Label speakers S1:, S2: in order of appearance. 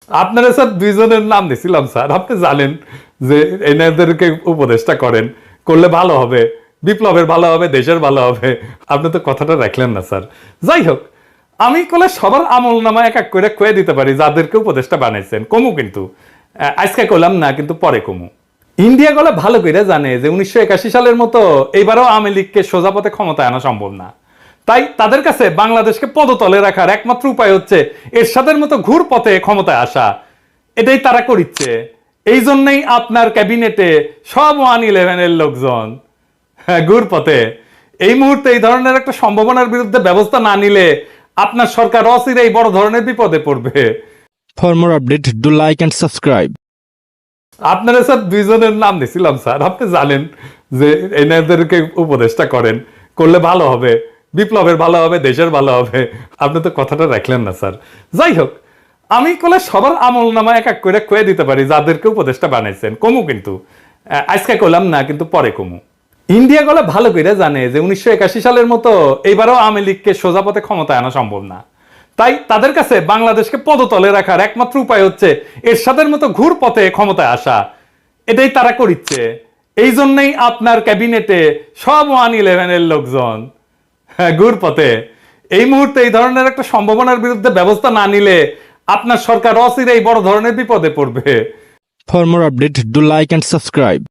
S1: আপনারা স্যার দুইজনের নাম দিছিলাম স্যার, আপনি জানেন যে এনাদেরকে উপদেষ্টা করেন, করলে ভালো হবে, বিপ্লবের ভালো হবে, দেশের ভালো হবে। আপনি তো কথাটা রাখলেন না স্যার। যাই হোক, আমি কলে সবার আমল নামা এক এক করে কয়ে দিতে পারি যাদেরকে উপদেষ্টা বানাইছেন, কমু কিন্তু আজকে কইলাম না, কিন্তু পরে কমু। ইন্ডিয়া গলে ভালো করে জানে যে 1981 সালের মতো এইবারও আওয়ামী লীগকে সোজা পথে ক্ষমতায় আনা সম্ভব না। তাই তাদের কাছে বাংলাদেশকে পদতলে রাখার একমাত্র উপায় হচ্ছে এরশাদের মতো ঘুর পথে ক্ষমতায় আসা। এটাই তারা করিচ্ছে। এই জন্যই আপনার ক্যাবিনেটে সব 111 এর লোকজন ঘুর পথে। এই মুহূর্তে এই ধরনের একটা সম্ভাবনার বিরুদ্ধে ব্যবস্থা না নিলে আপনার সরকার অচিরেই বড় ধরনের বিপদে পড়বে।
S2: For more update, do like and subscribe.
S1: আপনারা স্যার দুইজনের নাম দিছিলাম স্যার, আপনি জানেন যে এনাদেরকে উপদেষ্টা করেন, করলে ভালো হবে, বিপ্লবের ভালো হবে, দেশের ভালো হবে। আপনি তো কথাটা রাখলেন না স্যার। যাই হোক, আমি কলে সবার আমল নামা এক এক করে কয়ে দিতে পারি যাদেরকে উপদেষ্টা বানাইছেন, কমু কিন্তু আজকে কইলাম না, কিন্তু পরে কমু। ইন্ডিয়া গলে ভালো করে জানে যে 1981 সালের মতো এইবারও আওয়ামী লীগকে সোজা পথে ক্ষমতায় আনা সম্ভব না। তাই তাদের কাছে বাংলাদেশকে পদতলে রাখার একমাত্র উপায় হচ্ছে এরশাদের মতো ঘুর পথে ক্ষমতায় আসা। এটাই তারা করিচ্ছে। এই জন্যই আপনার ক্যাবিনেটে সব 111 এর লোকজন ঘুর পথে। এই মুহূর্তে এই ধরনের একটা সম্ভাবনার বিরুদ্ধে ব্যবস্থা না নিলে আপনার সরকার অচিরেই বড় ধরনের বিপদে পড়বে।
S2: For more update, do like and subscribe.